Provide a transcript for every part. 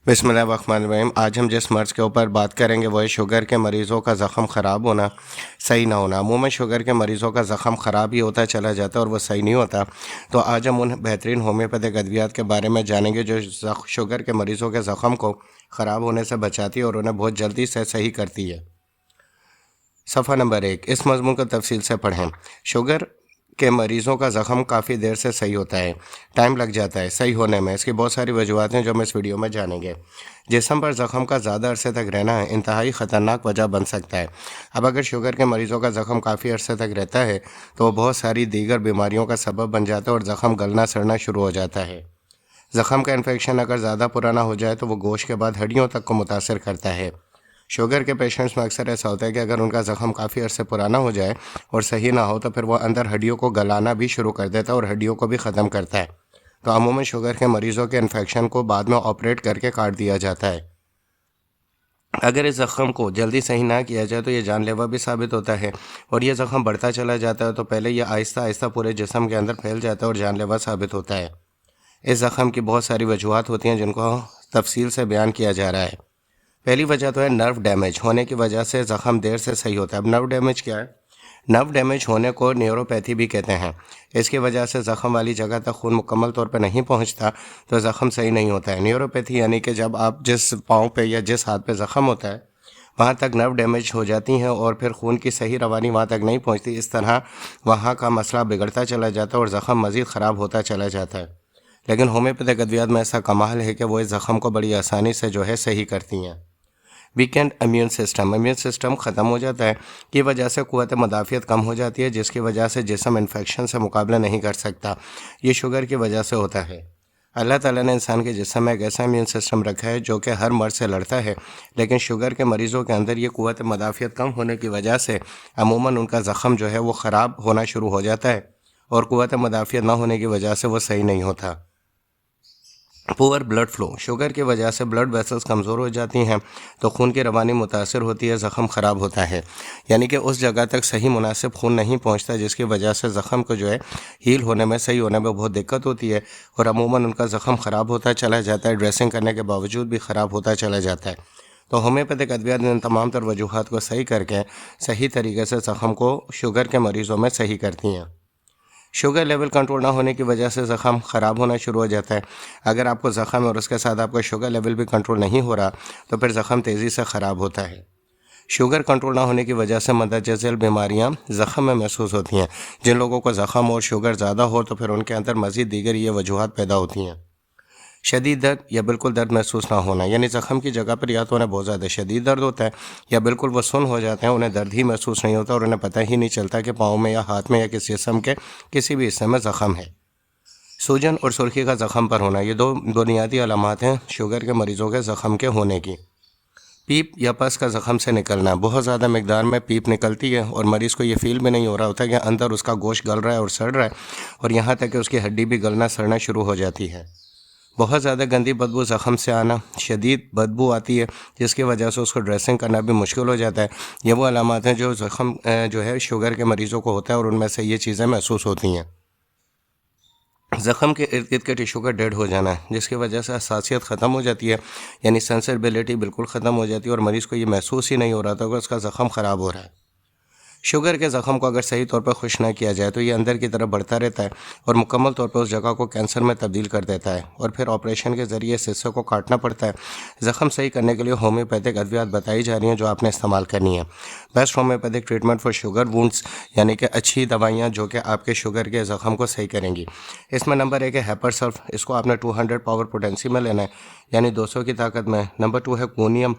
बिस्मिल्लाहिर्रहमानिर्रहीम। आज हम जिस मर्ज़ के ऊपर बात करेंगे वो है शुगर के मरीज़ों का ज़ख़म ख़राब होना, सही ना होना। अमूमन शुगर के मरीज़ों का ज़ख़म ख़राब ही होता चला जाता है और वो सही नहीं होता। तो आज हम उन बेहतरीन होम्योपैथिक अद्वियात के बारे में जानेंगे जो शुगर के मरीज़ों के ज़ख़म को ख़राब होने से बचाती है और उन्हें बहुत जल्दी से सही करती है। सफ़ा नंबर 1, इस मज़मून को तफसील से पढ़ें। शुगर के मरीज़ों का ज़ख़म काफ़ी देर से सही होता है, टाइम लग जाता है सही होने में। इसकी बहुत सारी वजूहत हैं जो हम इस वीडियो में जानेंगे। जिस्म पर ज़ख़म का ज़्यादा अरसे तक रहना इंतहाई ख़तरनाक वजह बन सकता है। अब अगर शुगर के मरीज़ों का ज़ख़म काफ़ी अरसे तक रहता है तो वो बहुत सारी दीगर बीमारियों का सबब बन जाता है और ज़ख़म गलना सड़ना शुरू हो जाता है। ज़ख़म का इन्फेक्शन अगर ज़्यादा पुराना हो जाए तो वो गोश्त के बाद हड्डियों तक को मुतासर करता है। शुगर के पेशेंट्स में अक्सर ऐसा होता है कि अगर उनका ज़ख़म काफ़ी अरसे पुराना हो जाए और सही ना हो तो फिर वो अंदर हड्डियों को गलाना भी शुरू कर देता है और हड्डियों को भी ख़त्म करता है। तो अमूमन शुगर के मरीज़ों के इन्फेक्शन को बाद में ऑपरेट करके काट दिया जाता है। अगर इस ज़ख़म को जल्दी सही ना किया जाए तो ये जानलेवा भी साबित होता है और ये ज़ख़म बढ़ता चला जाता है तो पहले ये आहिस्ता आहिस्ता पूरे जिस्म के अंदर फैल जाता है और जानलेवा साबित होता है। इस ज़ख़म की बहुत सारी वजूहत होती हैं जिनको तफसील से बयान किया जा रहा है। पहली वजह तो है नर्व डैमेज होने की वजह से ज़ख़म देर से सही होता है। अब नर्व डैमेज क्या है? नर्व डैमेज होने को न्यूरोपैथी भी कहते हैं। इसकी वजह से ज़ख़म वाली जगह तक खून मुकम्मल तौर पर नहीं पहुंचता तो ज़ख़म सही नहीं होता है। न्यूरोपैथी यानी कि जब आप जिस पाँव पे या जिस हाथ पे ज़ख़म होता है वहाँ तक नर्व डैमेज हो जाती हैं और फिर खून की सही रवानी वहाँ तक नहीं पहुँचती। इस तरह वहाँ का मसला बिगड़ता चला जाता है और ज़ख़म मज़ीद ख़राब होता चला जाता है। लेकिन होम्योपैथिक अद्वियात में ऐसा कमाल है कि वो इस ज़ख़म को बड़ी आसानी से जो है सही करती हैं। वीकेंड इम्यून सिस्टम ख़त्म हो जाता है की वजह से क़ुव्वत मदाफ़ियत कम हो जाती है जिसकी वजह से जिस्म इन्फेक्शन से मुकाबला नहीं कर सकता। ये शुगर की वजह से होता है। अल्लाह ताला ने इंसान के जिस्म में एक ऐसा इम्यून सिस्टम रखा है जो कि हर मर्ज़ से लड़ता है, लेकिन शुगर के मरीज़ों के अंदर ये क़ुव्वत मदाफ़ियत कम होने की वजह से अमूमन उनका ज़ख़म जो है वो ख़राब होना शुरू हो जाता है और क़ुव्वत मदाफ़ियत ना होने की वजह से वो सही नहीं होता। पुअर ब्लड फ्लो, शुगर की वजह से ब्लड वेसल्स कमज़ोर हो जाती हैं तो खून की रवानी मुतासर होती है, ज़ख़म ख़राब होता है। यानी कि उस जगह तक सही मुनासिब खून नहीं पहुंचता जिसकी वजह से ज़ख़म को जो है हील होने में सही होने में बहुत दिक्कत होती है और अमूमन उनका ज़ख़म ख़राब होता चला जाता है, ड्रेसिंग करने के बावजूद भी ख़राब होता चला जाता है। तो होम्योपैथिक अद्वियात इन तमाम तर वजूहात को सही करके सही तरीके से ज़ख़म को शुगर के मरीज़ों में सही करती हैं। शुगर लेवल कंट्रोल ना होने की वजह से ज़ख़म ख़राब होना शुरू हो जाता है। अगर आपको ज़ख़म है और उसके साथ आपका शुगर लेवल भी कंट्रोल नहीं हो रहा तो फिर ज़ख़म तेज़ी से ख़राब होता है। शुगर कंट्रोल ना होने की वजह से मदद झेल बीमारियां ज़ख़म में महसूस होती हैं। जिन लोगों को ज़ख़म और शुगर ज़्यादा हो तो फिर उनके अंदर मज़ीद दीगर ये वजूहत पैदा होती हैं। शदीद दर्द या बिल्कुल दर्द महसूस ना होना, यानी ज़ख़म की जगह पर या तो उन्हें बहुत ज़्यादा शदीद दर्द होता है या बिल्कुल वो सुन्न हो जाते हैं, उन्हें दर्द ही महसूस नहीं होता और उन्हें पता ही नहीं चलता कि पाँव में या हाथ में या किसी जिस्म के किसी भी हिस्से में ज़ख़म है। सूजन और सुर्खी का ज़ख़म पर होना, ये दो बुनियादी अलामात हैं शुगर के मरीज़ों के ज़ख़म के होने की। पीप या पस का ज़ख़म से निकलना, बहुत ज़्यादा मकदार में पीप निकलती है और मरीज़ को ये फील भी नहीं हो रहा होता कि अंदर उसका गोश्त गल रहा है और सड़ रहा है और यहाँ तक कि उसकी हड्डी भी गलना सड़ना शुरू हो जाती है। बहुत ज़्यादा गंदी बदबू ज़ख़म से आना, शदीद बदबू आती है जिसकी वजह से उसको ड्रेसिंग करना भी मुश्किल हो जाता है। ये वो अलामात हैं जो ज़ख़म जो है शुगर के मरीज़ों को होता है और उनमें से ये चीज़ें महसूस होती हैं। ज़ख़म के इर्द गिर्द के टिशू का डेड हो जाना जिसकी वजह से हसासियत ख़त्म हो जाती है, यानी सेंसिबिलिटी बिल्कुल ख़त्म हो जाती है और मरीज़ को ये महसूस ही नहीं हो रहा था कि उसका ज़ख़म ख़राब हो रहा है। शुगर के ज़ख़म को अगर सही तौर पर खुश ना किया जाए तो ये अंदर की तरफ बढ़ता रहता है और मुकम्मल तौर पर उस जगह को कैंसर में तब्दील कर देता है और फिर ऑपरेशन के ज़रिए इस हिस्से को काटना पड़ता है। ज़ख़म सही करने के लिए होम्योपैथिक अद्वियात बताई जा रही हैं जो आपने इस्तेमाल करनी है। Best homeopathic treatment for sugar wounds, यानी कि अच्छी दवाइयाँ जो कि आपके शुगर के ज़ख़म को सही करेंगी। इसमें नंबर 1 है हेपर सल्फ, इसको आपने 200 पावर पोटेंसी में लेना है, यानी 200 की ताकत में। नंबर 2 है कोनियम,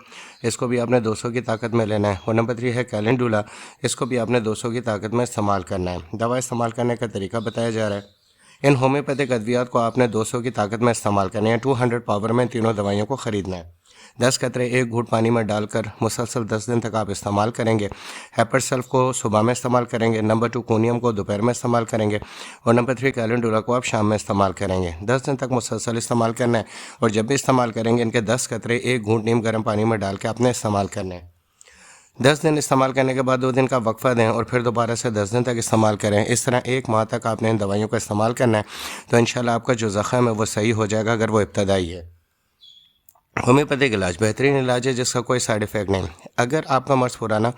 इसको भी आपने 200 की ताकत में लेना है। और नंबर 3 है कैलेंडुला, इसको भी आपने 200 की ताकत में इस्तेमाल करना है। दवा इस्तेमाल करने का तरीका बताया जा रहा है। इन होम्योपैथिक अद्वियात को आपने 200 की ताकत में इस्तेमाल करना है। 200 पावर में तीनों दवाइयों को ख़रीदना है। 10 कतरे 1 घूंट पानी में डालकर मुसलसल 10 दिन तक आप इस्तेमाल करेंगे। हेपर सल्फ को सुबह में इस्तेमाल करेंगे, नंबर 2 कोनियम को दोपहर में इस्तेमाल करेंगे और नंबर 3 कैलेंडुला को आप शाम में इस्तेमाल करेंगे। 10 दिन तक मुसलसल इस्तेमाल करना है और जब भी इस्तेमाल करेंगे इनके 10 कतरे 1 घूंट नीम गर्म पानी में डाल के आपने इस्तेमाल करना है। 10 दिन इस्तेमाल करने के बाद 2 दिन का वक्फा दें और फिर दोबारा से 10 दिन तक इस्तेमाल करें। इस तरह 1 माह तक आपने इन दवाइयों का इस्तेमाल करना है तो इंशाल्लाह आपका जो ज़ख़म है वो सही हो जाएगा अगर वो इब्तदाई है। ہومیوپیتھک علاج بہترین علاج ہے جس کا کوئی سائیڈ افیکٹ نہیں۔ اگر آپ کا مرض پرانا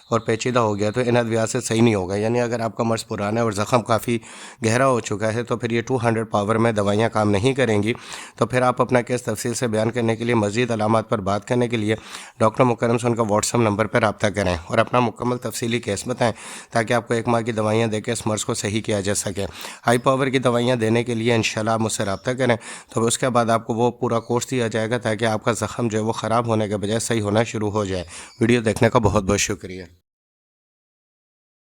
اور پیچیدہ ہو گیا تو ان ادویات سے صحیح نہیں ہوگا، یعنی اگر آپ کا مرض پرانا ہے اور زخم کافی گہرا ہو چکا ہے تو پھر یہ 200 پاور میں دوائیاں کام نہیں کریں گی۔ تو پھر آپ اپنا کیس تفصیل سے بیان کرنے کے لیے، مزید علامات پر بات کرنے کے لیے ڈاکٹر مکرم سے ان کا واٹس ایپ نمبر پر رابطہ کریں اور اپنا مکمل تفصیلی کیس بتائیں تاکہ آپ کو 1 ماہ کی دوائیاں دے کے اس مرض کو صحیح کیا جا سکے۔ ہائی پاور کی دوائیاں دینے کے لیے انشاءاللہ آپ مجھ سے رابطہ کریں، تو اس کے بعد آپ کو وہ پورا کورس دیا جائے گا تاکہ آپ کا زخم جو ہے وہ خراب ہونے کے بجائے صحیح ہونا شروع ہو جائے۔ ویڈیو دیکھنے کا بہت بہت شکریہ۔